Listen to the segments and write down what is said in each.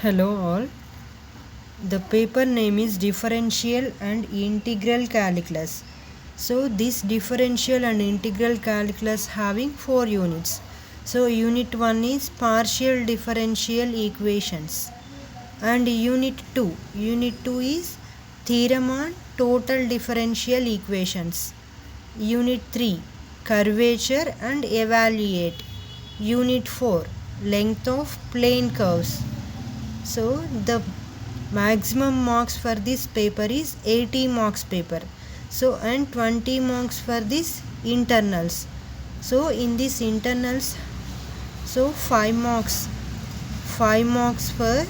Hello all. The paper name is Differential and Integral Calculus. So this differential and integral calculus having 4 units. So unit 1 is partial differential equations and unit 2 is theorem on total differential equations. Unit 3 curvature and evaluate. Unit 4 length of plane curves. So the maximum marks for this paper is 80 marks paper. So and 20 marks for this internals. So in this internals, so 5 marks for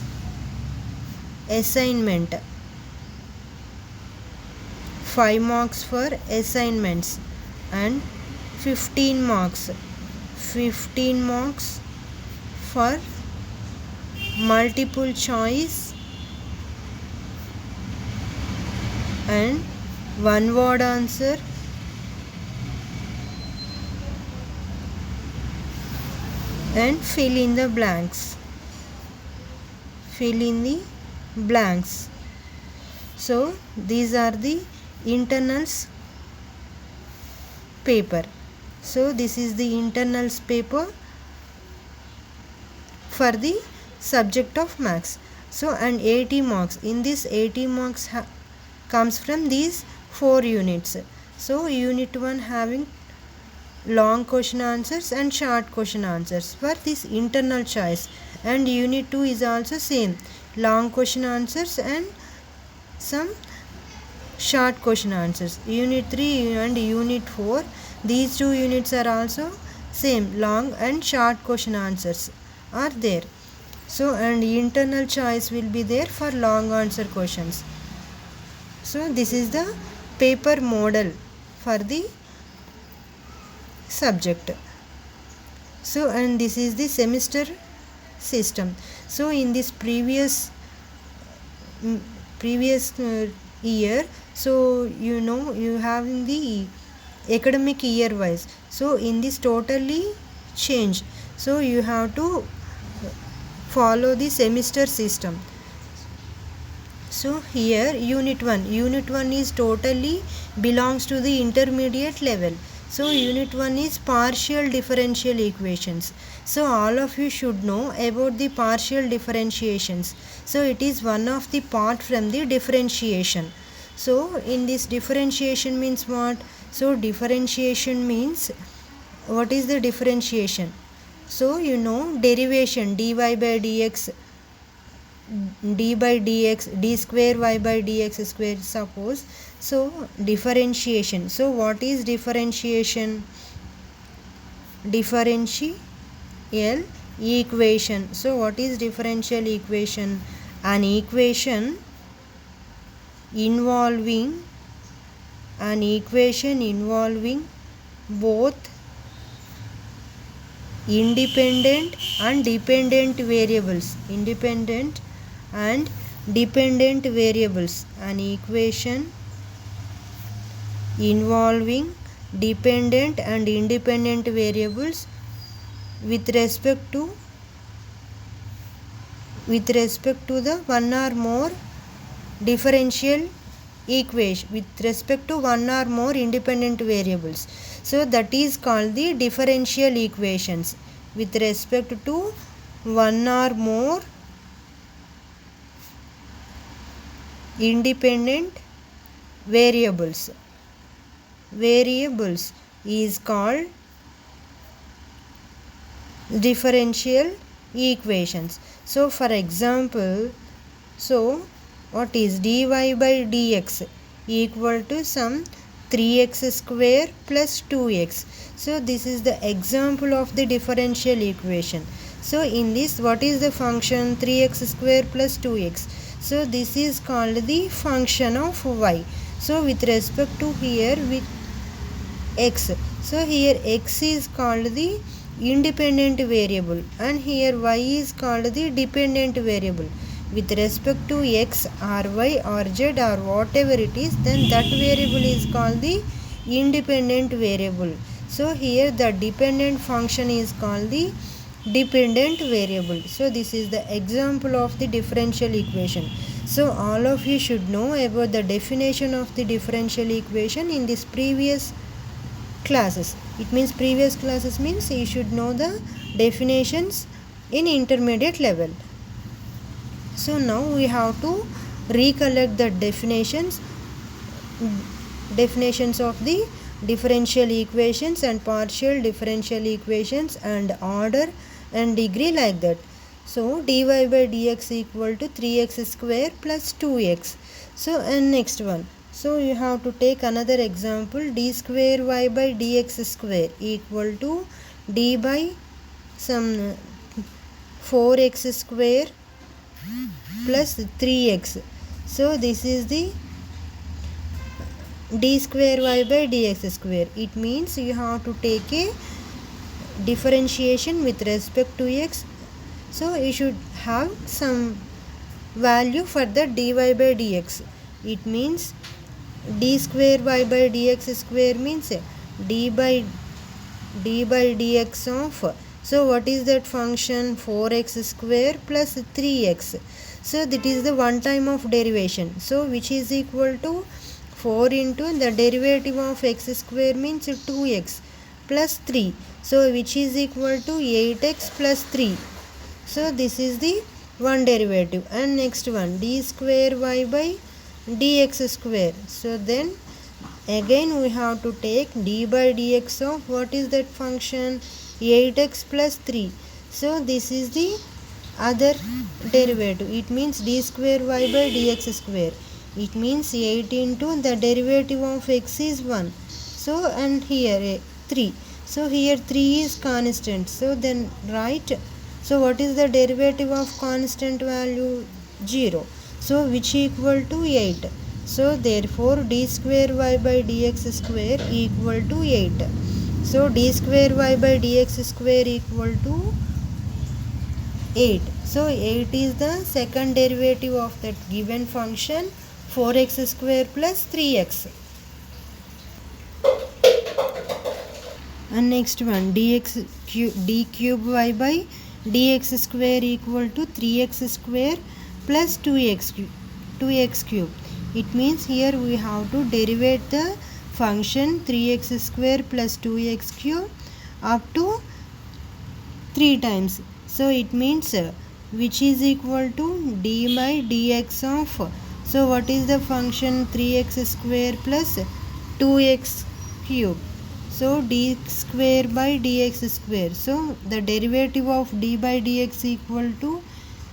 assignment, 5 marks for assignments, and 15 marks for multiple choice and one word answer and fill in the blanks. So these are the internals paper. So this is the internals paper for the subject of maths. So and 80 marks. In this 80 marks comes from these 4 units. So unit 1 having long question answers and short question answers for this internal choice, and unit 2 is also same, long question answers and some short question answers. Unit 3 and unit 4, these two units are also same, long and short question answers are there. So and internal choice will be there for long answer questions. So this is the paper model for the subject. So and this is the semester system. So in this previous year, so you have in the academic year wise, so in this totally change, so you have to follow the semester system. So here unit 1 is totally belongs to the intermediate level. So unit 1 is partial differential equations. So all of you should know about the partial differentiations. So it is one of the part from the differentiation. So in this differentiation means what? So differentiation means, what is the differentiation? So derivation, dy by dx, d by dx, d square y by dx square, suppose. So differentiation. So what is differentiation? Differential equation. So what is differential equation? An equation involving both independent and dependent variables. An equation involving dependent and independent variables with respect to the one or more differential equation, with respect to one or more independent variables. So that is called the differential equations with respect to one or more independent variables is called differential equations. So for example, so what is dy by dx equal to some 3x square plus 2x. So this is the example of the differential equation. So in this, what is the function? 3x square plus 2x. So this is called the function of y. So with respect to here with x, so here x is called the independent variable and here y is called the dependent variable. With respect to x or y or z or whatever it is, then that variable is called the independent variable. So here the dependent function is called the dependent variable. So this is the example of the differential equation. So all of you should know about the definition of the differential equation in this previous classes. It means previous classes means you should know the definitions in intermediate level. So now we have to recollect the definitions of the differential equations and partial differential equations and order and degree like that. So dy by dx equal to 3x square plus 2x. So and next one. So you have to take another example, d square y by dx square equal to d by some 4x square plus 3x. So this is the d square y by dx square. It means you have to take a differentiation with respect to x. So you should have some value for the dy by dx. It means d square y by dx square means d by dx of, so what is that function, 4x square plus 3x. So that is the one time of derivation, so which is equal to 4 into the derivative of x square means 2x plus 3, so which is equal to 8x plus 3. So this is the one derivative. And next one, d square y by dx square. So then again we have to take d by dx of what is that function, 8x plus 3. So this is the other derivative. It means d square y by dx square. It means 8 into the derivative of x is 1. So and here 3. So here 3 is constant. So then write. So what is the derivative of constant value? 0. So which equal to 8. So therefore d square y by dx square equal to 8. So d square y by dx square equal to 8. So 8 is the second derivative of that given function, 4x square plus 3x. And next one, d cube y by dx square equal to 3x square plus 2x cube. It means here we have to derivate the function 3x square plus 2x cube up to 3 times. So it means which is equal to d by dx of, so what is the function, 3x square plus 2x cube. So d square by dx square. So the derivative of d by dx equal to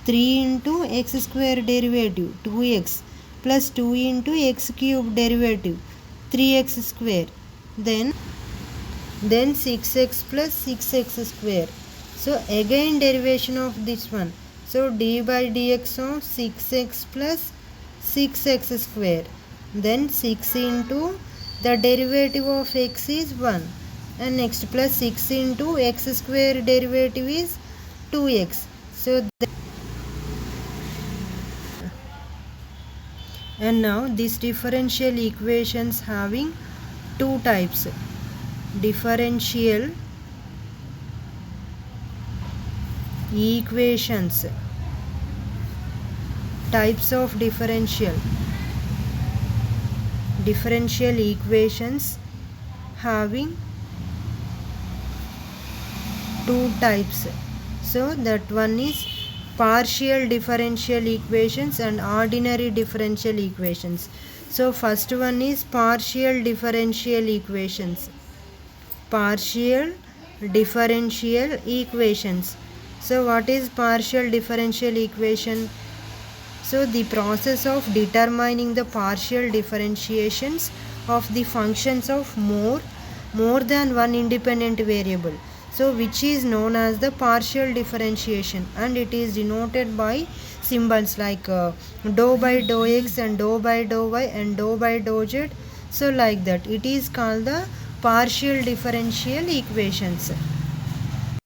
3 into x square derivative 2x plus 2 into x cube derivative 3x square. Then 6x plus 6x square. So again derivation of this one. So d by dx of 6x plus 6x square. Then 6 into the derivative of x is 1. And next plus 6 into x square derivative is 2x. So and now this differential equations having two types. Differential equations, types of differential equations having two types. So that one is partial differential equations and ordinary differential equations. So first one is partial differential equations. Partial differential equations. So what is partial differential equation? So the process of determining the partial differentiations of the functions of more than one independent variable. So which is known as the partial differentiation, and it is denoted by symbols like dou by dou x and dou by dou y and dou by dou z. So like that it is called the partial differential equations.